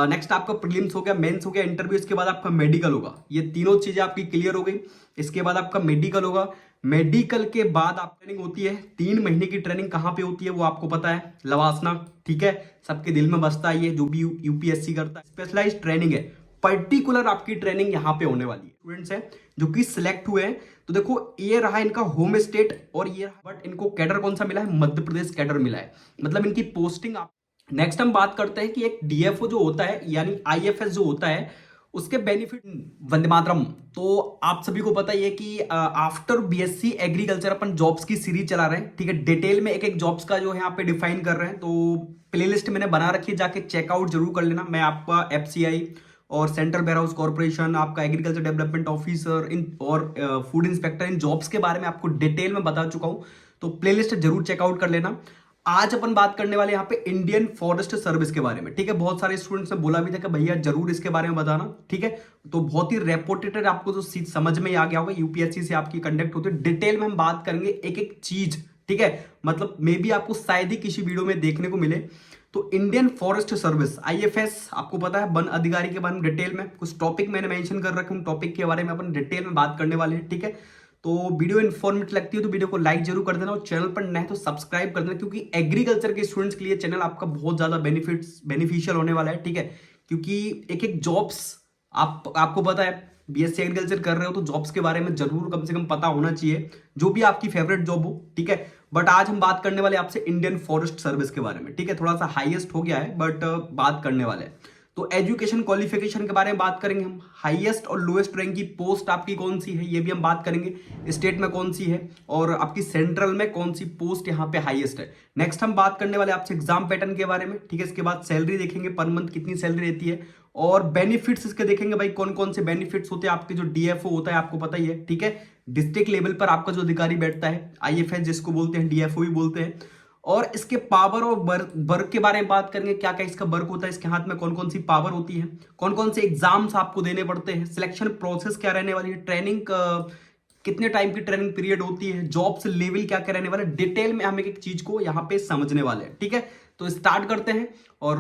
Next आपका prelims हो गया, मेंस हो गया, इंटरव्यू, इसके बाद आपका मेडिकल होगा। ये तीनों चीजें आपकी क्लियर हो गई। इसके बाद आपका मेडिकल होगा। मेडिकल के बाद आप ट्रेनिंग होती है 3 महीने की। ट्रेनिंग कहाँ पे होती है वो आपको पता है, लवासना। ठीक है, सबके दिल में बसता है ये, जो भी यूपीएससी करता है। स्पेशलाइज ट्रेनिंग है, पर्टिकुलर आपकी ट्रेनिंग यहाँ पे होने वाली है। स्टूडेंट्स है जो कि सिलेक्ट हुए हैं, तो देखो ये रहा इनका होम स्टेट और ये रहा, बट इनको कैडर कौन सा मिला है, मध्य प्रदेश कैडर मिला है, मतलब इनकी पोस्टिंग। नेक्स्ट हम बात करते हैं कि एक डीएफओ जो होता है यानी आईएफएस जो होता है, उसके बेनिफिट। वंदे मातरम। तो आप सभी को पता ही है कि आफ्टर बीएससी एग्रीकल्चर अपन जॉब्स की सीरीज चला रहे हैं। ठीक है, डिटेल में एक एक जॉब्स का जो है यहाँ पे डिफाइन कर रहे हैं। तो प्लेलिस्ट मैंने बना रखी है, जाके चेकआउट जरूर कर लेना। मैं आपका एफसीआई और सेंट्रल वेयर हाउस कॉर्पोरेशन, आपका एग्रीकल्चर डेवलपमेंट ऑफिसर इन और फूड इंस्पेक्टर, इन जॉब्स के बारे में आपको डिटेल में बता चुका हूं। तो प्लेलिस्ट जरूर चेकआउट कर लेना। आज अपन बात करने वाले यहाँ पे इंडियन फॉरेस्ट सर्विस के बारे में। ठीक है, बहुत सारे स्टूडेंट्स ने बोला भी था कि भैया जरूर इसके बारे में बताना। ठीक है, तो बहुत ही रेपुटेड, आपको तो समझ में आ गया होगा, यूपीएससी से आपकी कंडक्ट होती है। डिटेल में हम बात करेंगे एक एक चीज। ठीक है, मतलब मे बी आपको शायद ही किसी वीडियो में देखने को मिले। तो इंडियन फॉरेस्ट सर्विस आईएफएस, आपको पता है वन अधिकारी के बारे में डिटेल में कुछ टॉपिक मैंने मेंशन कर रखे हैं, टॉपिक के बारे में अपन डिटेल में बात करने वाले हैं। ठीक है, तो वीडियो इन्फॉर्मेटिव लगती है तो वीडियो को लाइक जरूर कर देना और चैनल पर नए तो सब्सक्राइब कर देना, क्योंकि एग्रीकल्चर के स्टूडेंट्स के लिए चैनल आपका बहुत ज्यादा बेनिफिशियल होने वाला है। ठीक है, क्योंकि एक एक जॉब्स आपको पता है, बीएससी एग्रीकल्चर कर रहे हो तो जॉब्स के बारे में जरूर कम से कम पता होना चाहिए, जो भी आपकी फेवरेट जॉब हो। ठीक है, बट आज हम बात करने वाले आपसे इंडियन फॉरेस्ट सर्विस के बारे में। ठीक है, थोड़ा सा हाईएस्ट हो गया है बट बात करने वाले हैं। तो एजुकेशन क्वालिफिकेशन के बारे में बात करेंगे हम। हाईएस्ट और लोएस्ट रैंक की पोस्ट आपकी कौन सी है ये भी हम बात करेंगे। स्टेट में कौन सी है और आपकी सेंट्रल में कौन सी पोस्ट यहाँ पे हाईएस्ट है। नेक्स्ट हम बात करने वाले आपसे एग्जाम पैटर्न के बारे में। ठीक है, इसके बाद सैलरी देखेंगे, पर मंथ कितनी सैलरी रहती है, और बेनिफिट्स इसके देखेंगे भाई कौन कौन से बेनिफिट्स होते हैं। आपके जो डीएफओ होता है आपको पता ही है। ठीक है, डिस्ट्रिक्ट लेवल पर आपका जो अधिकारी बैठता है, आईएफएस जिसको बोलते हैं, डीएफओ भी बोलते हैं। और इसके पावर और वर्क के बारे में बात करेंगे, क्या क्या इसका वर्क होता है, इसके हाथ में कौन कौन सी पावर होती है, कौन कौन से एग्जाम्स आपको देने पड़ते हैं, सिलेक्शन प्रोसेस क्या रहने वाली है, ट्रेनिंग कितने टाइम की ट्रेनिंग पीरियड होती है, जॉब्स लेवल क्या क्या रहने वाला है। डिटेल में हम एक एक चीज को यहाँ पे समझने वाले हैं। ठीक है, तो स्टार्ट करते हैं और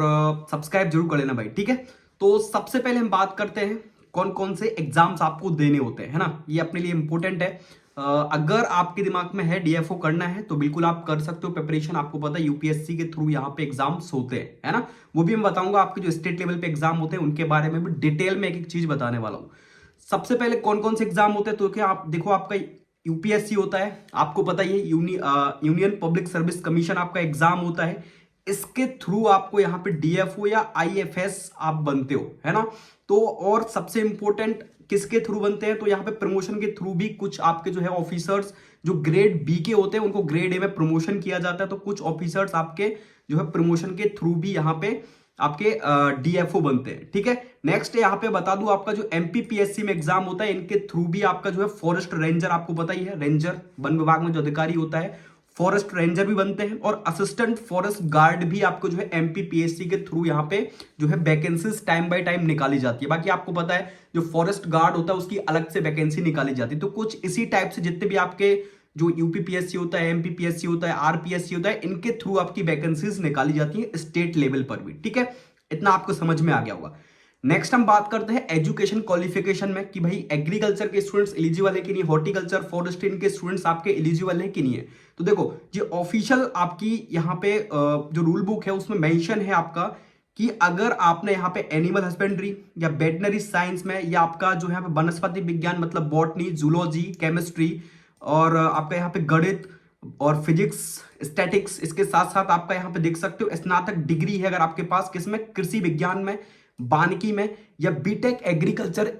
सब्सक्राइब जरूर कर लेना भाई। ठीक है, तो सबसे पहले हम बात करते हैं कौन कौन से एग्जाम्स आपको देने होते हैं, है ना। ये अपने लिए इंपॉर्टेंट है। अगर आपके दिमाग में है डीएफओ करना है तो बिल्कुल आप कर सकते हो प्रिपरेशन। आपको पता है यूपीएससी के थ्रू यहाँ पे एग्जाम्स होते हैं, है ना। वो भी मैं बताऊंगा, आपके जो स्टेट लेवल पे एग्जाम होते हैं उनके बारे में भी डिटेल में एक एक चीज बताने वाला हूँ। सबसे पहले कौन कौन से एग्जाम होते हैं, तो क्या आप देखो, आपका यूपीएससी होता है, आपको पता ही है, यूनियन पब्लिक सर्विस कमीशन आपका एग्जाम होता है। इसके थ्रू आपको यहाँ पे डीएफओ या आईएफएस आप बनते हो, है ना। तो और सबसे इंपॉर्टेंट किसके थ्रू बनते हैं, तो यहाँ पे प्रमोशन के थ्रू भी कुछ आपके जो है ऑफिसर्स जो ग्रेड बी के होते हैं उनको ग्रेड ए में प्रमोशन किया जाता है। तो कुछ ऑफिसर्स आपके जो है प्रमोशन के थ्रू भी यहाँ पे आपके डीएफओ बनते हैं। ठीक है, नेक्स्ट यहाँ पे बता दूं, आपका जो एमपीपीएससी में एग्जाम होता है इनके थ्रू भी आपका जो है फॉरेस्ट रेंजर, आपको पता ही है, रेंजर वन विभाग में जो अधिकारी होता है, फॉरेस्ट रेंजर भी बनते हैं। और असिस्टेंट फॉरेस्ट गार्ड भी आपको जो है एमपीपीएससी के थ्रू यहाँ पे जो है वैकेंसीज टाइम बाय टाइम निकाली जाती है। बाकी आपको पता है जो फॉरेस्ट गार्ड होता है उसकी अलग से वैकेंसी निकाली जाती है। तो कुछ इसी टाइप से जितने भी आपके जो यूपीपीएससी होता है, एमपीपीएससी होता है, आरपीएससी होता है, इनके थ्रू आपकी वैकेंसीज निकाली जाती है स्टेट लेवल पर भी। ठीक है, इतना आपको समझ में आ गया होगा। नेक्स्ट हम बात करते हैं एजुकेशन क्वालिफिकेशन में कि भाई एग्रीकल्चर के स्टूडेंट्स एलिजिबल है कि नहीं, हॉर्टिकल्चर फॉरेस्ट्री के स्टूडेंट्स आपके एलिजिबल है कि नहीं है। तो देखो ये ऑफिशियल आपकी यहाँ पे जो रूल बुक है उसमें मेंशन है आपका कि अगर आपने यहाँ पे एनिमल हस्बेंड्री या वेटनरी साइंस में, या आपका जो है वनस्पति विज्ञान मतलब बॉटनी, जूलॉजी, केमिस्ट्री, और आपका यहाँ पे गणित और फिजिक्स, स्टैटिक्स, इसके साथ साथ आपका यहाँ पे देख सकते हो स्नातक डिग्री है अगर आपके पास, किसमें, कृषि विज्ञान में, वानिकी में, या बीटेक एग्रीकल्चर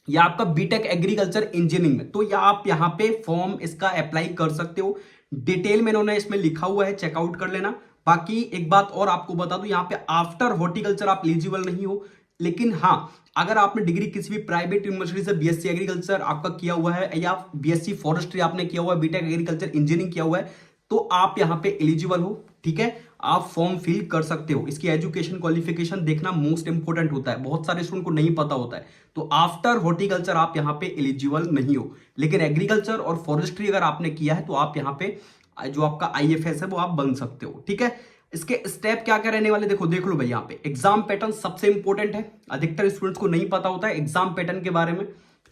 या आपका बीटेक एग्रीकल्चर इंजीनियरिंग में, तो या आप यहाँ पे फॉर्म इसका अप्लाई कर सकते हो। डिटेल में इन्होंने इसमें लिखा हुआ है, चेकआउट कर लेना। बाकी एक बात और आपको बता दूं, यहाँ पे आफ्टर हॉर्टिकल्चर आप एलिजिबल नहीं हो, लेकिन हाँ अगर आपने डिग्री किसी भी प्राइवेट यूनिवर्सिटी से बीएससी एग्रीकल्चर आपका किया हुआ है, या बीएससी फॉरेस्ट्री आपने किया हुआ है, बीटेक एग्रीकल्चर इंजीनियरिंग किया हुआ है, तो आप यहाँ पे एलिजिबल हो। ठीक है, आप फॉर्म फिल कर सकते हो। इसकी एजुकेशन क्वालिफिकेशन देखना मोस्ट इंपोर्टेंट होता है, बहुत सारे स्टूडेंट को नहीं पता होता है। तो आफ्टर हॉर्टिकल्चर आप यहाँ पे एलिजिबल नहीं हो, लेकिन एग्रीकल्चर और फॉरेस्ट्री अगर आपने किया है तो आप यहाँ पे जो आपका आईएफएस है वो आप बन सकते हो। ठीक है, इसके स्टेप क्या क्या रहने वाले देखो, देख लो भाई। यहाँ पे एग्जाम पैटर्न सबसे इंपॉर्टेंट है, अधिकतर स्टूडेंट्स को नहीं पता होता है एग्जाम पैटर्न के बारे में,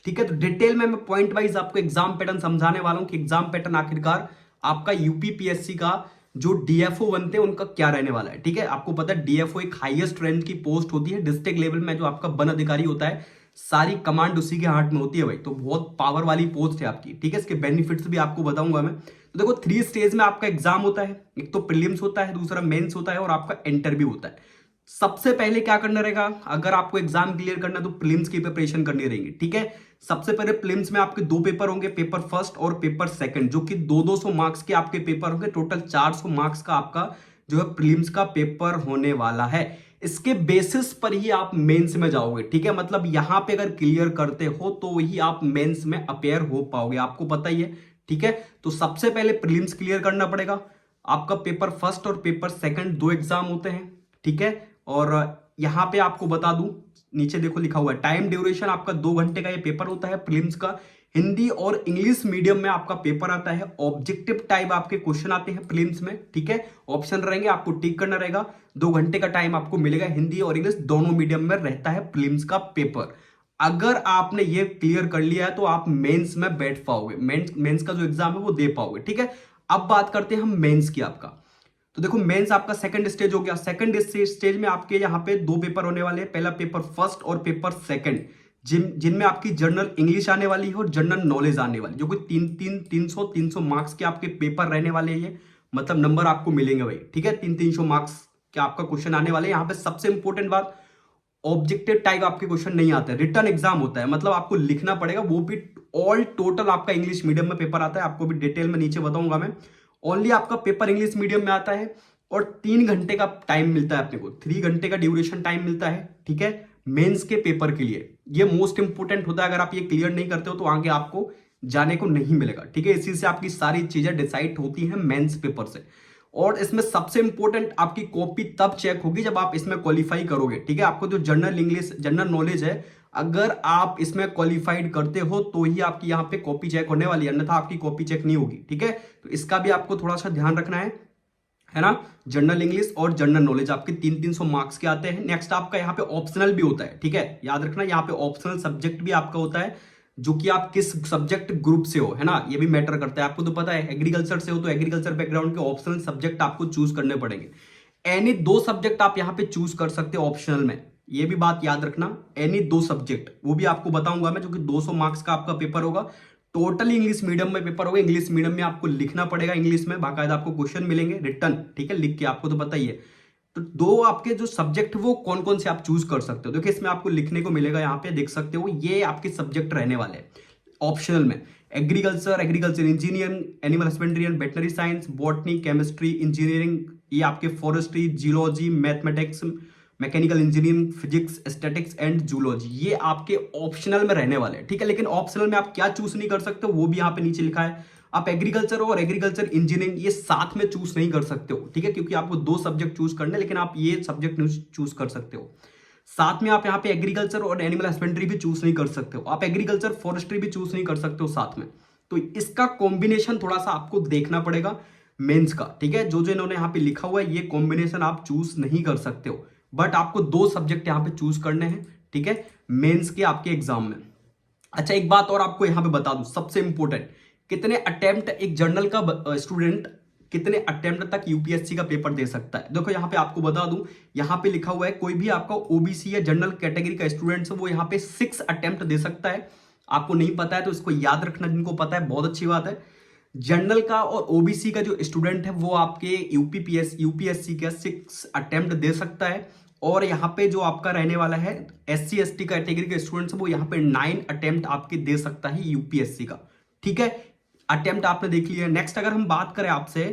ठीक है। तो डिटेल में मैं पॉइंट वाइज आपको एग्जाम पैटर्न समझाने वाला हूं कि एग्जाम पैटर्न आखिरकार आपका यूपीपीएससी का जो डीएफओ बनते हैं उनका क्या रहने वाला है, ठीक है। आपको पता है डीएफओ एक हाईएस्ट रैंक की पोस्ट होती है डिस्ट्रिक्ट लेवल में, जो आपका वन अधिकारी होता है, सारी कमांड उसी के हाथ में होती है भाई। तो बहुत पावर वाली पोस्ट है आपकी, ठीक है। इसके बेनिफिट्स भी आपको बताऊंगा मैं। तो देखो 3 स्टेज में आपका एग्जाम होता है, एक तो प्रीलिम्स होता है, दूसरा मेंस होता है और आपका इंटरव्यू होता है। सबसे पहले क्या करना रहेगा, अगर आपको एग्जाम क्लियर करना है तो प्रीलिम्स की प्रिपरेशन करनी रहेगी, ठीक है। सबसे पहले प्रीलिम्स में आपके 2 पेपर होंगे, पेपर फर्स्ट और पेपर सेकंड, जो कि 200 मार्क्स के आपके पेपर होंगे। टोटल 400 मार्क्स का आपका जो है प्रीलिम्स का पेपर होने वाला है। इसके बेसिस पर ही आप मेंस में जाओगे, ठीक है। मतलब यहां पे अगर क्लियर करते हो तो ही आप मेंस में अपेयर हो पाओगे, आपको पता ही है, ठीक है। तो सबसे पहले प्रीलिम्स क्लियर करना पड़ेगा। आपका पेपर फर्स्ट और पेपर सेकंड 2 एग्जाम होते हैं, ठीक है। और यहां पे आपको बता दूं, नीचे देखो लिखा हुआ है टाइम ड्यूरेशन आपका 2 घंटे का ये पेपर होता है प्रीलिम्स का। हिंदी और इंग्लिश मीडियम में आपका पेपर आता है। ऑब्जेक्टिव टाइप आपके क्वेश्चन आते हैं प्रीलिम्स में, ठीक है। ऑप्शन रहेंगे, आपको टिक करना रहेगा। 2 घंटे का टाइम आपको मिलेगा। हिंदी और इंग्लिश दोनों मीडियम में रहता है प्रीलिम्स का पेपर। अगर आपने ये क्लियर कर लिया है तो आप मेंस में बैठ पाओगे, मेंस का जो एग्जाम है वो दे पाओगे, ठीक है। अब बात करते हैं हम मेंस की आपका। तो देखो मेंस आपका सेकंड स्टेज हो गया। सेकंड स्टेज में आपके यहाँ पे 2 पेपर होने वाले हैं, पहला पेपर फर्स्ट और पेपर सेकंड, जिनमें आपकी जनरल इंग्लिश आने वाली है और जनरल नॉलेज आने वाली, जो कि 300 मार्क्स के आपके पेपर रहने वाले हैं। ये मतलब नंबर आपको मिलेंगे भाई, ठीक है। 300 मार्क्स के आपका क्वेश्चन आने वाले हैं। यहाँ पे सबसे इंपॉर्टेंट बात, ऑब्जेक्टिव टाइप आपके क्वेश्चन नहीं आते, रिटर्न एग्जाम होता है, मतलब आपको लिखना पड़ेगा, वो भी ऑल टोटल आपका इंग्लिश मीडियम में पेपर आता है। आपको भी डिटेल में नीचे बताऊंगा मैं। ओनली आपका पेपर इंग्लिश मीडियम में आता है और 3 घंटे का टाइम मिलता है अपने को, 3 घंटे का ड्यूरेशन टाइम मिलता है, ठीक है, मेंस के पेपर के लिए। ये मोस्ट इंपोर्टेंट होता है, अगर आप ये क्लियर नहीं करते हो तो आगे आपको जाने को नहीं मिलेगा, ठीक है। इसी से आपकी सारी चीजें डिसाइड होती हैं मेंस पेपर से। और इसमें सबसे इंपॉर्टेंट आपकी कॉपी तब चेक होगी जब आप इसमें क्वालिफाई करोगे, ठीक है। आपको जो जनरल इंग्लिश जनरल नॉलेज है, अगर आप इसमें क्वालिफाइड करते हो तो ही आपकी यहाँ पे कॉपी चेक होने वाली है, अन्यथा आपकी कॉपी चेक नहीं होगी, ठीक है। तो इसका भी आपको थोड़ा सा ध्यान रखना है ना। जनरल इंग्लिश और जनरल नॉलेज आपके 300 मार्क्स के आते हैं। नेक्स्ट आपका यहाँ पे ऑप्शनल भी होता है, ठीक है, याद रखना। यहाँ पे ऑप्शनल सब्जेक्ट भी आपका होता है, जो कि आप किस सब्जेक्ट ग्रुप से हो, है ना, ये भी मैटर करता है। आपको तो पता है एग्रीकल्चर से हो तो एग्रीकल्चर बैकग्राउंड के ऑप्शनल सब्जेक्ट आपको चूज करने पड़ेंगे। एनी 2 सब्जेक्ट आप यहाँ पे चूज कर सकते हो ऑप्शनल में, ये भी बात याद रखना। एनी 2 सब्जेक्ट, वो भी आपको बताऊंगा मैं, जो कि 200 मार्क्स का आपका पेपर होगा। टोटल इंग्लिश मीडियम में पेपर होगा। इंग्लिश मीडियम में आपको लिखना पड़ेगा, इंग्लिश में बाकायदा आपको क्वेश्चन मिलेंगे रिटर्न, ठीक है, लिख के, आपको तो पता ही है। तो 2 आपके जो सब्जेक्ट वो कौन कौन से आप चूज कर सकते हो, देखिए इसमें आपको लिखने को मिलेगा, यहाँ पे देख सकते हो, ये आपके सब्जेक्ट रहने वाले हैं ऑप्शनल में। Agriculture, agriculture engineering, animal husbandry and veterinary science, botany, chemistry, engineering, ये आपके forestry, geology, mathematics, mechanical engineering, physics, statics and zoology, ये आपके ऑप्शनल में रहने वाले हैं, ठीक है। लेकिन ऑप्शनल में आप क्या चूज नहीं कर सकते हो वो भी यहाँ पे नीचे लिखा है। आप एग्रीकल्चर और एग्रीकल्चर इंजीनियरिंग ये साथ में चूज नहीं कर सकते हो, ठीक है, क्योंकि आपको 2 सब्जेक्ट चूज करने, लेकिन आप ये सब्जेक्ट चूज कर सकते हो। साथ में आप यहाँ पे एग्रीकल्चर और एनिमल हस्बेंड्री भी चूज नहीं कर सकते हो। आप एग्रीकल्चर फॉरेस्ट्री भी चूज नहीं कर सकते हो साथ में। तो इसका कॉम्बिनेशन थोड़ा सा आपको देखना पड़ेगा मेंस का, ठीक है। जो इन्होंने यहाँ पे लिखा हुआ है ये कॉम्बिनेशन आप चूज नहीं कर सकते हो, बट आपको 2 सब्जेक्ट यहाँ पे चूज करने हैं, ठीक है, मेंस के आपके एग्जाम में। अच्छा एक बात और आपको यहाँ पे बता दूं, सबसे इंपॉर्टेंट, कितने अटेम्प्ट एक जर्नल का स्टूडेंट कितने अटेम्प्ट तक यूपीएससी का पेपर दे सकता है। देखो यहाँ पे आपको बता दूं, यहाँ पे लिखा हुआ है कोई भी आपका ओबीसी या जनरल कैटेगरी का स्टूडेंट है वो यहाँ पे 6 अटेम्प्ट दे सकता है। आपको नहीं पता है तो इसको याद रखना, जिनको पता है बहुत अच्छी बात है। जनरल का और ओबीसी का जो स्टूडेंट है वो आपके यूपीएससी का 6 अटेम्प्ट दे सकता है। और यहाँ पे जो आपका रहने वाला है एससी एसटी कैटेगरी के स्टूडेंट्स वो यहाँ पे 9 अटेम्प्ट आपके दे सकता है यूपीएससी का, ठीक है। अटेम्प्ट आपने देख लिया। नेक्स्ट अगर हम बात करें आपसे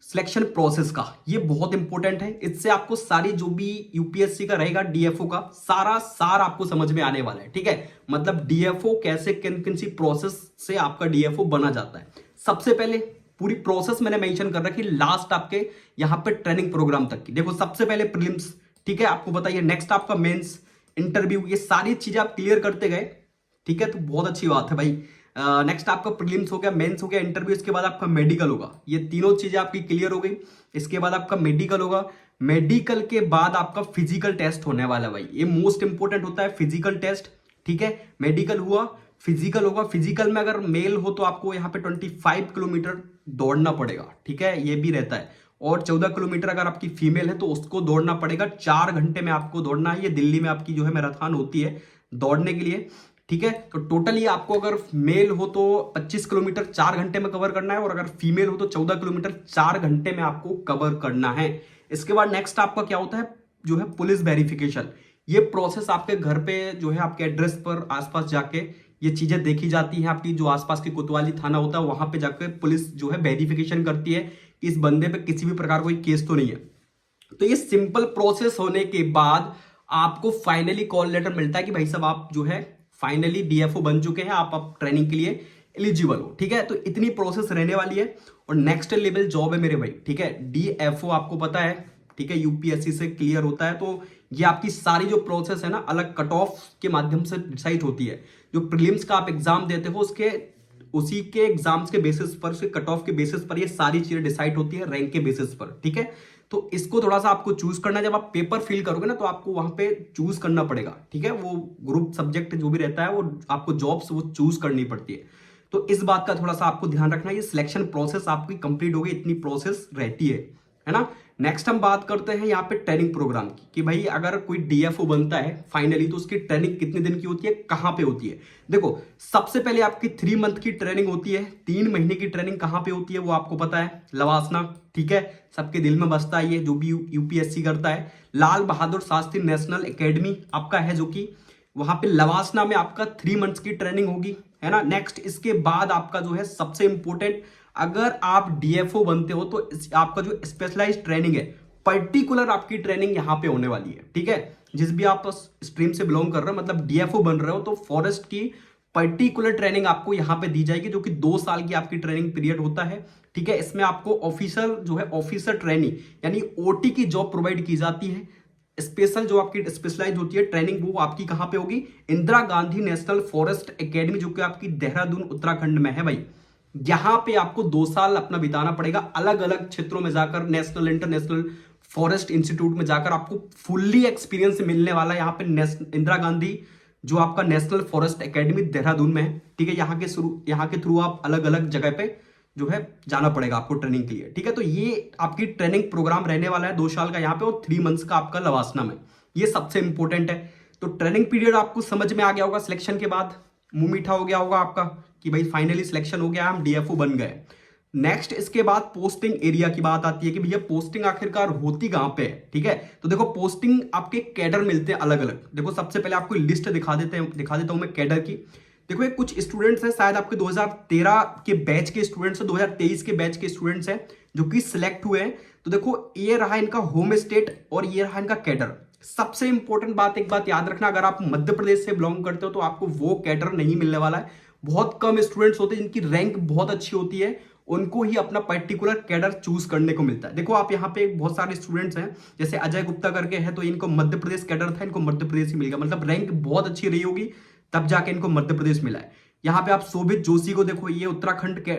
सिलेक्शन प्रोसेस का, ये बहुत इंपॉर्टेंट है। इससे आपको सारी जो भी यूपीएससी का रहेगा डीएफओ का सारा सार आपको समझ में आने वाला है, ठीक है। मतलब डीएफओ कैसे किन किन सी प्रोसेस से आपका डीएफओ बना जाता है। सबसे पहले पूरी प्रोसेस मैंने मेंशन कर रखी लास्ट आपके यहाँ पे ट्रेनिंग प्रोग्राम तक की। देखो सबसे पहले प्रीलिम्स, ठीक है, आपको बताइए। नेक्स्ट आपका मेंस, इंटरव्यू, ये सारी चीजें आप क्लियर करते गए, ठीक है, तो बहुत अच्छी बात है भाई। नेक्स्ट आपका प्रीलिम्स हो गया, मेंस हो गया, इंटरव्यू, इसके बाद आपका मेडिकल होगा। ये तीनों चीजें आपकी क्लियर हो गई। इसके बाद आपका मेडिकल होगा, मेडिकल के बाद आपका फिजिकल टेस्ट होने वाला है भाई, ये मोस्ट इंपोर्टेंट होता है फिजिकल टेस्ट। ठीक है, मेडिकल हुआ, फिजिकल होगा। फिजिकल में अगर मेल हो तो आपको यहाँ पे 25 किलोमीटर दौड़ना पड़ेगा। ठीक है, ये भी रहता है। और 14 किलोमीटर अगर आपकी फीमेल है तो उसको दौड़ना पड़ेगा, 4 घंटे में आपको दौड़ना है। ये दिल्ली में आपकी जो है मैराथन होती है दौड़ने के लिए। ठीक है, तो टोटली आपको अगर मेल हो तो 25 किलोमीटर 4 घंटे में कवर करना है, और अगर फीमेल हो तो 14 किलोमीटर 4 घंटे में आपको कवर करना है। इसके बाद नेक्स्ट आपका क्या होता है, जो है पुलिस वेरिफिकेशन। ये प्रोसेस आपके घर पे जो है आपके एड्रेस पर आसपास जाके ये चीजें देखी जाती है। आपकी जो आसपास की कोतवाली थाना होता है वहां पे जाकर पुलिस जो है वेरिफिकेशन करती है कि इस बंदे पे किसी भी प्रकार कोई केस तो नहीं है। तो ये सिंपल प्रोसेस होने के बाद आपको फाइनली कॉल लेटर मिलता है कि भाई साहब आप जो है फाइनली डीएफओ बन चुके हैं, आप ट्रेनिंग के लिए एलिजिबल हो। ठीक है, तो इतनी प्रोसेस रहने वाली है और नेक्स्ट लेवल जॉब है मेरे भाई। ठीक है, डीएफओ आपको पता है, ठीक है, यूपीएससी से क्लियर होता है। तो ये आपकी सारी जो प्रोसेस है ना अलग कट ऑफ के माध्यम से डिसाइड होती है। जो प्रीलिम्स का आप एग्जाम देते हो उसके उसी के एग्जाम्स के बेसिस पर, उसके कट ऑफ के बेसिस पर ये सारी चीजें डिसाइड होती है, रैंक के बेसिस पर। ठीक है, तो इसको थोड़ा सा आपको चूज करना है। जब आप पेपर फिल करोगे ना तो आपको वहां पे चूज करना पड़ेगा। ठीक है, वो ग्रुप सब्जेक्ट जो भी रहता है वो आपको जॉब्स वो चूज करनी पड़ती है। तो इस बात का थोड़ा सा आपको ध्यान रखना है। ये सिलेक्शन प्रोसेस आपकी कंप्लीट हो गई, इतनी प्रोसेस रहती है ना। नेक्स्ट हम बात करते हैं यहाँ पे ट्रेनिंग प्रोग्राम की, कि भाई अगर कोई डीएफओ बनता है फाइनली तो उसकी ट्रेनिंग कितने दिन की होती है, कहां पे होती है। देखो, सबसे पहले आपकी 3 मंथ की ट्रेनिंग होती है। 3 महीने की ट्रेनिंग कहां पे होती है वो आपको पता है, लवासना। ठीक है, सबके दिल में बसता है ये, जो भी यूपीएससी करता है। लाल बहादुर शास्त्री नेशनल एकेडमी आपका है, जो कि वहां पे लवासना में आपका 3 मंथ्स की ट्रेनिंग होगी, है ना। नेक्स्ट इसके बाद आपका जो है सबसे इंपॉर्टेंट, अगर आप डीएफओ बनते हो तो आपका जो स्पेशलाइज्ड ट्रेनिंग है, पर्टिकुलर आपकी ट्रेनिंग यहां पे होने वाली है। ठीक है, जिस भी आप स्ट्रीम से बिलोंग कर रहे हो, मतलब डीएफओ बन रहे हो, तो फॉरेस्ट की पर्टिकुलर ट्रेनिंग आपको यहां पे दी जाएगी, जो कि 2 साल की आपकी ट्रेनिंग पीरियड होता है। ठीक है, इसमें आपको ऑफिसर जो है ऑफिसर ट्रेनिंग यानी ओटी की जॉब प्रोवाइड की जाती है। स्पेशल जो आपकी स्पेशलाइज होती है ट्रेनिंग वो आपकी कहां पे होगी, Indira Gandhi national forest academy, जो कि आपकी देहरादून उत्तराखंड में है भाई। यहां पे आपको 2 साल अपना बिताना पड़ेगा, अलग अलग क्षेत्रों में जाकर, नेशनल इंटरनेशनल फॉरेस्ट इंस्टीट्यूट में जाकर आपको फुल्ली एक्सपीरियंस मिलने वाला है। यहाँ पे इंदिरा गांधी जो आपका नेशनल फॉरेस्ट एकेडमी देहरादून में है। ठीक है, यहाँ के थ्रू आप अलग अलग जगह पे जो है जाना पड़ेगा आपको ट्रेनिंग के लिए। ठीक है, तो ये आपकी ट्रेनिंग प्रोग्राम रहने वाला है 2 साल का यहाँ पे, और 3 मंथ्स का आपका लवासना में। ये सबसे इंपॉर्टेंट है। तो ट्रेनिंग पीरियड आपको समझ में आ गया होगा, सिलेक्शन के बाद मुंह मीठा हो गया होगा आपका कि भाई फाइनली सिलेक्शन हो गया, हम डीएफओ बन गए। नेक्स्ट इसके बाद पोस्टिंग एरिया की बात आती है कि भैया पोस्टिंग आखिरकार होती कहां पे है। ठीक है, तो देखो पोस्टिंग आपके कैडर मिलते हैं अलग अलग। देखो सबसे पहले आपको लिस्ट दिखा देता हूं मैं कैडर की। देखो ये कुछ स्टूडेंट्स हैं, शायद आपके 2013 के बैच के स्टूडेंट्स हैं, 2023 के बैच के स्टूडेंट्स हैं जो कि सिलेक्ट हुए हैं। तो देखो ये रहा इनका होम स्टेट और ये रहा इनका कैडर। सबसे इंपॉर्टेंट बात, एक बात याद रखना, अगर आप मध्य प्रदेश से बिलोंग करते हो तो आपको वो कैडर नहीं मिलने वाला है। बहुत कम स्टूडेंट्स होते हैं जिनकी रैंक बहुत अच्छी होती है, उनको ही अपना पर्टिकुलर कैडर चूज करने को मिलता है। देखो आप यहाँ पे बहुत सारे स्टूडेंट्स हैं, जैसे अजय गुप्ता करके है, तो इनको मध्य प्रदेश कैडर था, इनको मध्य प्रदेश ही मिल गया, मतलब रैंक बहुत अच्छी रही होगी तब जाके इनको मध्य प्रदेश मिला है। यहाँ पे आप शोभित जोशी को देखो, ये उत्तराखंड के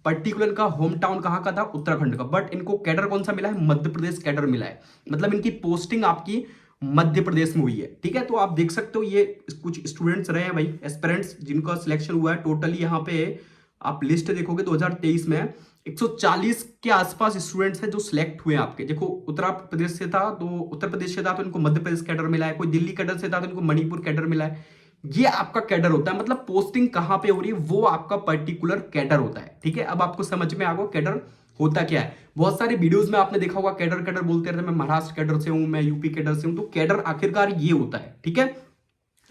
पर्टिकुलर का होम टाउन कहाँ का था, उत्तराखंड का, बट इनको कैडर कौन सा मिला है, मध्य प्रदेश कैडर मिला है। मतलब इनकी पोस्टिंग आपकी मध्य प्रदेश में हुई है। ठीक है, तो आप देख सकते हो ये कुछ स्टूडेंट्स रहे हैं भाई, एस्पिरेंट्स जिनका सिलेक्शन हुआ है। टोटली यहाँ पे आप लिस्ट देखोगे 2023 में 140 के आसपास स्टूडेंट्स हैं जो सिलेक्ट हुए हैं आपके। देखो उत्तर प्रदेश से था तो इनको मध्य प्रदेश कैडर मिला है, कोई दिल्ली कैडर से था तो इनको मणिपुर कैडर मिला है। ये आपका कैडर होता है, मतलब पोस्टिंग कहां पे हो रही है वो आपका पर्टिकुलर कैडर होता है। ठीक है, अब आपको समझ में आ गया कैडर होता क्या है। बहुत सारे वीडियोस में आपने देखा होगा कैडर कैडर बोलते रहते, मैं महाराष्ट्र कैडर से हूं, मैं यूपी कैडर से हूं। तो कैडर आखिरकार ये होता है। ठीक है,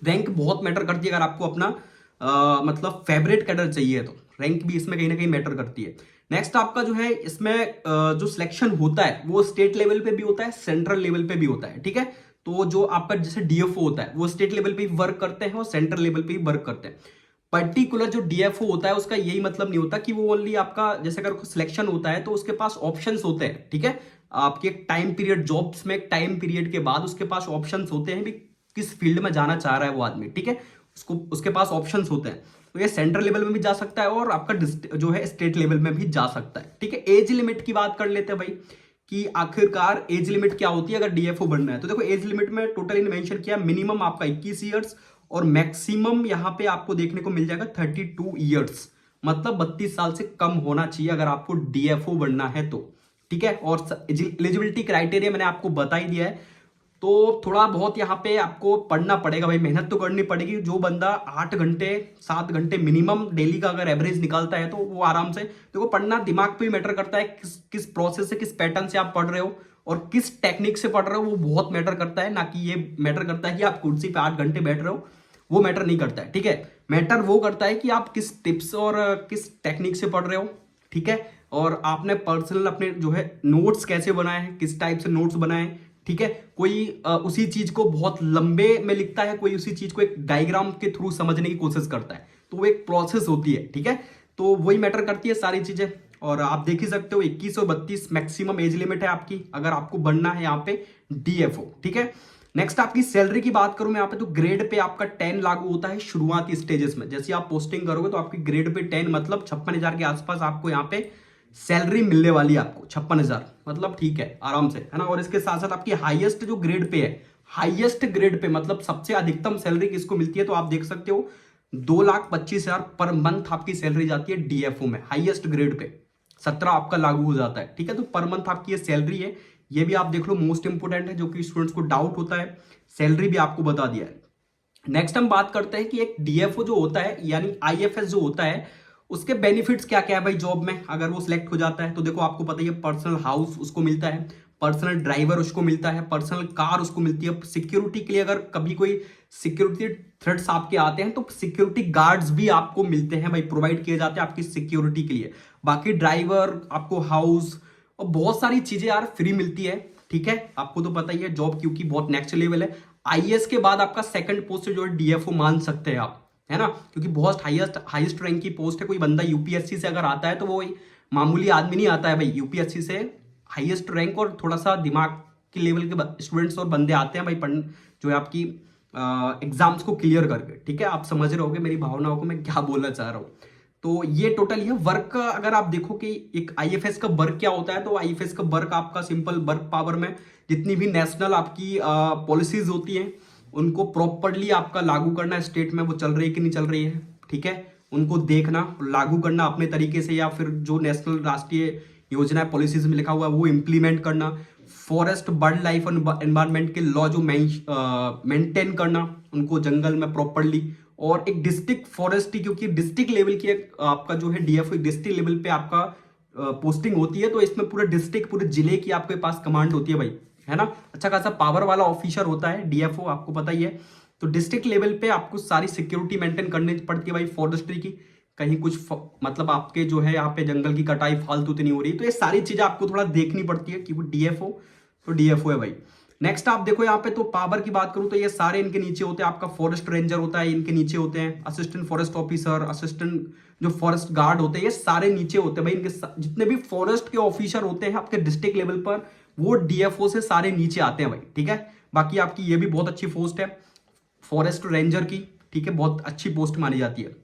रैंक बहुत मैटर करती है, अगर आपको अपना मतलब फेवरेट कैडर चाहिए तो रैंक भी इसमें कहीं ना कहीं मैटर करती है। नेक्स्ट आपका जो है इसमें जो सिलेक्शन होता है वो स्टेट लेवल पे भी होता है, सेंट्रल लेवल पे भी होता है। ठीक है, तो जो आपका जैसे डीएफओ होता है वो स्टेट लेवल पे भी वर्क करते हैं और सेंट्रल लेवल पे भी वर्क करते हैं। पर्टिकुलर जो डीएफओ होता है उसका यही मतलब नहीं होता कि वो ओनली आपका, जैसे अगर सिलेक्शन होता है तो उसके पास ऑप्शंस होते हैं। ठीक है, आपके एक टाइम पीरियड, जॉब्स में एक टाइम पीरियड के बाद उसके पास ऑप्शंस होते हैं भी किस फील्ड में जाना चाह रहा है वो आदमी। ठीक है, उसके पास ऑप्शंस होते हैं। तो ये सेंट्रल लेवल में भी जा सकता है और आपका जो है स्टेट लेवल में भी जा सकता है। ठीक है, एज लिमिट की बात कर लेते हैं भाई कि आखिरकार एज लिमिट क्या होती है अगर डीएफओ बनना है। तो देखो एज लिमिट में टोटली मेंशन किया, मिनिमम आपका 21 ईयर्स और मैक्सिमम यहां पे आपको देखने को मिल जाएगा 32 ईयर्स, मतलब 32 साल से कम होना चाहिए अगर आपको डीएफओ बनना है तो। ठीक है, और एलिजिबिलिटी क्राइटेरिया मैंने आपको बता ही दिया है। तो थोड़ा बहुत यहाँ पे आपको पढ़ना पड़ेगा भाई, मेहनत तो करनी पड़ेगी। जो बंदा 8 घंटे 7 घंटे मिनिमम डेली का अगर एवरेज निकालता है तो वो आराम से, देखो पढ़ना दिमाग पे भी मैटर करता है, किस प्रोसेस से किस पैटर्न से आप पढ़ रहे हो और किस टेक्निक से पढ़ रहे हो, वो बहुत मैटर करता है। ना कि ये मैटर करता है कि आप कुर्सी पे 8 घंटे बैठ रहे हो, वो मैटर नहीं करता है। ठीक है, मैटर वो करता है कि आप किस टिप्स और किस टेक्निक से पढ़ रहे हो। ठीक है, और आपने पर्सनल अपने जो है नोट्स कैसे बनाए हैं, किस टाइप से नोट्स बनाए हैं। ठीक है, कोई उसी चीज को बहुत लंबे में लिखता है, कोई उसी चीज को एक डायग्राम के थ्रू समझने की कोशिश करता है, तो वो एक प्रोसेस होती है। ठीक है, तो वही मैटर करती है सारी चीजें। और आप देख ही सकते हो 21 और 32 मैक्सिमम एज लिमिट है आपकी अगर आपको बनना है यहाँ पे डीएफओ। ठीक है, नेक्स्ट आपकी सैलरी की बात करूं मैं यहाँ पे, तो ग्रेड पे आपका 10 लागू होता है शुरुआती स्टेजेस में। जैसे आप पोस्टिंग करोगे तो आपकी ग्रेड पे 10 मतलब 56,000 के आसपास आपको यहाँ पे सैलरी मिलने वाली है आपको। 56,000 मतलब ठीक है, आराम से, है ना। और इसके साथ साथ आपकी हाईएस्ट जो ग्रेड पे है, हाईएस्ट ग्रेड पे मतलब सबसे अधिकतम सैलरी किसको मिलती है, तो आप देख सकते हो 2,25,000 पर मंथ आपकी सैलरी जाती है डीएफओ में, हाईएस्ट ग्रेड पे 17 आपका लागू हो जाता है। ठीक है, तो पर मंथ आपकी ये सैलरी है, ये भी आप देख लो, मोस्ट इंपोर्टेंट है, जो कि स्टूडेंट्स को डाउट होता है। सैलरी भी आपको बता दिया है। नेक्स्ट हम बात करते हैं कि एक डीएफओ जो होता है यानी आईएफएस जो होता है, उसके बेनिफिट्स क्या क्या है भाई जॉब में अगर वो सिलेक्ट हो जाता है। तो देखो आपको पता ही है, पर्सनल हाउस उसको मिलता है, पर्सनल ड्राइवर उसको मिलता है, पर्सनल कार उसको मिलती है। सिक्योरिटी के लिए अगर कभी कोई सिक्योरिटी थ्रेट्स आपके आते हैं तो सिक्योरिटी गार्ड्स भी आपको मिलते हैं भाई, प्रोवाइड किए जाते हैं आपकी सिक्योरिटी के लिए। बाकी ड्राइवर, आपको हाउस और बहुत सारी चीजें यार फ्री मिलती है। ठीक है, आपको तो पता ही है जॉब क्योंकि बहुत नेक्स्ट लेवल है। आईएएस के बाद आपका सेकंड पोस्ट जो है डीएफओ मान सकते हैं आप, है ना, क्योंकि बहुत हाईएस्ट रैंक की पोस्ट है। कोई बंदा यूपीएससी से अगर आता है तो वो मामूली आदमी नहीं आता है भाई, यूपीएससी से हाईएस्ट रैंक और थोड़ा सा दिमाग के लेवल के स्टूडेंट्स और बंदे आते हैं भाई पढ़, जो है आपकी एग्जाम्स को क्लियर करके। ठीक है, आप समझ रहे होगे मेरी भावनाओं को मैं क्या बोलना चाह रहा हूँ। तो ये टोटल है वर्क। अगर आप देखो कि एक आईएफएस का वर्क क्या होता है, तो आईएफएस का वर्क आपका सिंपल वर्क पावर में जितनी भी नेशनल आपकी पॉलिसीज होती हैं उनको प्रॉपरली आपका लागू करना है, स्टेट में वो चल रही है कि नहीं चल रही है। ठीक है, उनको देखना, लागू करना अपने तरीके से, या फिर जो नेशनल राष्ट्रीय योजना पॉलिसीज में लिखा हुआ है वो इम्प्लीमेंट करना। फॉरेस्ट, बर्ड लाइफ और एनवायरमेंट के लॉ जो मेंटेन करना उनको जंगल में प्रॉपरली। और एक डिस्ट्रिक्ट फॉरेस्ट्री, क्योंकि डिस्ट्रिक्ट लेवल की आपका जो है डीएफओ डिस्ट्रिक्ट लेवल पे आपका पोस्टिंग होती है, तो इसमें पूरे डिस्ट्रिक्ट, पूरे जिले की आपके पास कमांड होती है भाई, है ना। अच्छा खासा पावर वाला ऑफिसर होता है डीएफओ, आपको पता ही है। तो डिस्ट्रिक्ट लेवल पे आपको सारी सिक्योरिटी मेंटेन करनी पड़ती है भाई फॉरेस्ट्री की, कहीं कुछ मतलब आपके जो है यहाँ पे जंगल की कटाई फालतू तो नहीं हो रही। तो ये सारी चीजें आपको थोड़ा देखनी पड़ती है क्योंकि डीएफओ तो डीएफओ है भाई। नेक्स्ट आप देखो यहाँ पे, तो पावर की बात करूं तो ये सारे इनके नीचे होते हैं। आपका फॉरेस्ट रेंजर होता है, इनके नीचे होते हैं असिस्टेंट फॉरेस्ट ऑफिसर, असिस्टेंट जो फॉरेस्ट गार्ड होते हैं, ये सारे नीचे होते हैं भाई। इनके जितने भी फॉरेस्ट के ऑफिसर होते हैं आपके डिस्ट्रिक्ट लेवल पर, वो डीएफओ से सारे नीचे आते हैं भाई। ठीक है, बाकी आपकी ये भी बहुत अच्छी पोस्ट है फॉरेस्ट रेंजर की। ठीक है, बहुत अच्छी पोस्ट मानी जाती है।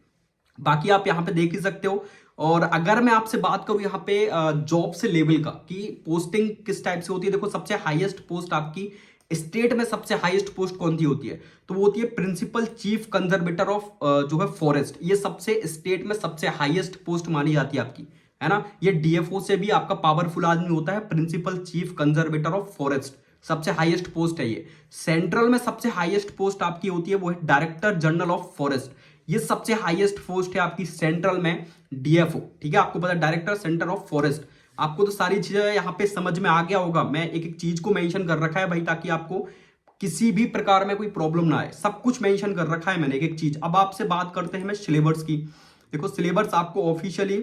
बाकी आप यहाँ पे देख ही सकते हो। और अगर मैं आपसे बात करूं यहाँ पे जॉब से लेवल का कि पोस्टिंग किस टाइप से होती है, देखो सबसे हाईएस्ट पोस्ट आपकी स्टेट में सबसे हाईएस्ट पोस्ट कौन सी होती है, तो वो होती है प्रिंसिपल चीफ कंजर्वेटर ऑफ जो है फॉरेस्ट। ये सबसे स्टेट में सबसे हाईएस्ट पोस्ट मानी जाती है आपकी, है ना। ये डीएफओ से भी आपका पावरफुल आदमी होता है, principal chief conservator of forest, सबसे हाईएस्ट पोस्ट है ये। सेंट्रल में सबसे हाईएस्ट पोस्ट आपकी होती है वो है डायरेक्टर जनरल ऑफ फॉरेस्ट, ये सबसे हाईएस्ट पोस्ट है आपकी सेंट्रल में डीएफओ। ठीक है, आपको पता है डायरेक्टर सेंटर ऑफ फॉरेस्ट। आपको तो सारी चीजें यहाँ पे समझ में आ गया होगा, मैं एक एक चीज को मेंशन कर रखा है भाई ताकि आपको किसी भी प्रकार में कोई प्रॉब्लम ना आए, सब कुछ मेंशन कर रखा है मैंने एक एक चीज। अब आपसे बात करते हैं मैं सिलेबस की। देखो सिलेबस आपको ऑफिशियली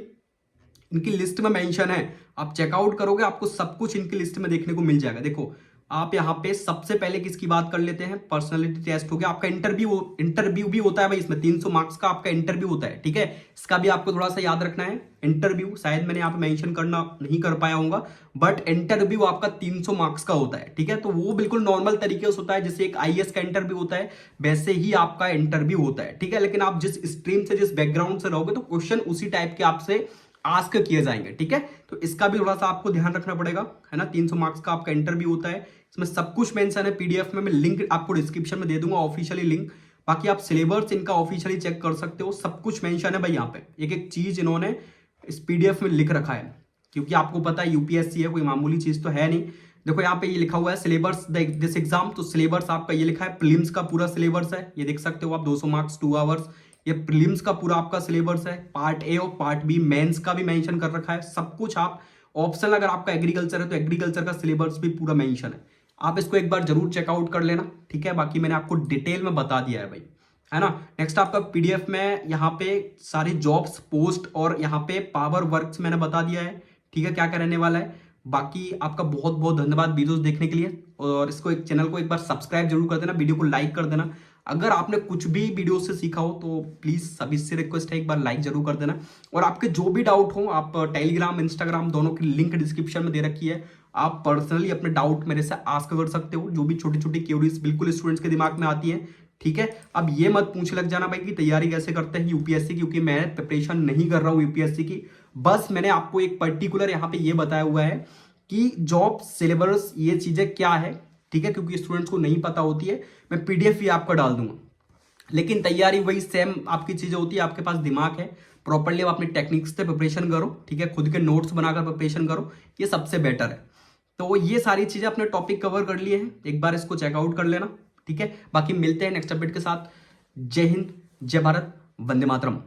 इनकी लिस्ट में मेंशन है, आप चेकआउट करोगे आपको सब कुछ इनकी लिस्ट में देखने को मिल जाएगा। देखो आप यहाँ पे सबसे पहले किसकी बात कर लेते हैं, पर्सनालिटी टेस्ट हो गया, आपका इंटरव्यू भी होता है भाई, इसमें 300 मार्क्स का आपका इंटरव्यू होता है, ठीक है। इसका भी आपको थोड़ा सा याद रखना है, इंटरव्यू शायद मैंने यहाँ पे मेंशन करना नहीं कर पाया हूँ, बट इंटरव्यू आपका 300 मार्क्स का होता है, ठीक है। तो वो बिल्कुल नॉर्मल तरीके से होता है, जैसे एक आईएएस का इंटरव्यू होता है वैसे ही आपका इंटरव्यू होता है, ठीक है। लेकिन आप जिस स्ट्रीम से, जिस बैकग्राउंड से रहोगे, तो क्वेश्चन उसी टाइप के आपसे आस्क किए जाएंगे, ठीक है। तो इसका भी थोड़ा सा आपको ध्यान रखना पड़ेगा, है ना। 300 मार्क्स का आपका इंटरव्यू होता है, इसमें सब कुछ मेंशन है पीडीएफ में, मैं लिंक आपको डिस्क्रिप्शन में दे दूंगा, ऑफिशियली लिंक। बाकी आप सिलेबस इनका ऑफिशियली चेक कर सकते हो, सब कुछ मेंशन है भाई यहाँ पे, एक एक चीज इन्होंने इस पीडीएफ में लिख रखा है, क्योंकि आपको पता है यूपीएससी है, कोई मामूली चीज तो है नहीं। देखो यहाँ पे ये लिखा हुआ है सिलेबस दिस एग्जाम, तो सिलेबस आपका ये लिखा है, प्रीलिम्स का पूरा सिलेबस है, ये देख सकते हो आप, 200 मार्क्स 2 आवर्स। ये प्रीलिम्स का पूरा आपका सिलेबस है, पार्ट ए और पार्ट बी, मेंस का भी मेंशन कर रखा है, सब कुछ। आप ऑप्शनल अगर आपका एग्रीकल्चर है तो एग्रीकल्चर का सिलेबस भी पूरा मेंशन है, आप इसको एक बार जरूर चेकआउट कर लेना, ठीक है। बाकी मैंने आपको डिटेल में बता दिया है भाई, है ना। नेक्स्ट आपका पीडीएफ में यहाँ पे सारी जॉब्स, पोस्ट और यहाँ पे पावर वर्क्स मैंने बता दिया है, ठीक है, क्या क्या रहने वाला है। बाकी आपका बहुत बहुत धन्यवाद वीडियोस देखने के लिए, और इसको एक चैनल को एक बार सब्सक्राइब जरूर कर देना, वीडियो को लाइक कर देना। अगर आपने कुछ भी वीडियो से सीखा हो तो प्लीज सभी से रिक्वेस्ट है, एक बार लाइक जरूर कर देना। और आपके जो भी डाउट हो, आप टेलीग्राम, इंस्टाग्राम दोनों की लिंक डिस्क्रिप्शन में दे रखी है, आप पर्सनली अपने डाउट मेरे से आस्क कर सकते हो, जो भी छोटी छोटी क्यूरीज बिल्कुल स्टूडेंट्स के दिमाग में आती है, ठीक है। अब ये मत पूछ लग जाना भाई कि तैयारी कैसे करते हैं यूपीएससी की, क्योंकि मैं प्रिपरेशन नहीं कर रहा हूँ यूपीएससी की, बस मैंने आपको एक पर्टिकुलर यहाँ पे ये बताया हुआ है कि जॉब, सिलेबस, ये चीजें क्या है, ठीक है, क्योंकि स्टूडेंट्स को नहीं पता होती है। मैं पीडीएफ भी आपका डाल दूंगा, लेकिन तैयारी वही सेम आपकी चीजें होती है, आपके पास दिमाग है, प्रॉपरली आप अपनी टेक्निक्स से प्रिपरेशन करो, ठीक है, खुद के नोट्स बनाकर प्रिपरेशन करो, ये सबसे बेटर है। तो ये सारी चीजें अपने टॉपिक कवर कर लिए हैं, एक बार इसको चेकआउट कर लेना, ठीक है। बाकी मिलते हैं नेक्स्ट अपडेट के साथ। जय हिंद, जय भारत, वंदे मातरम।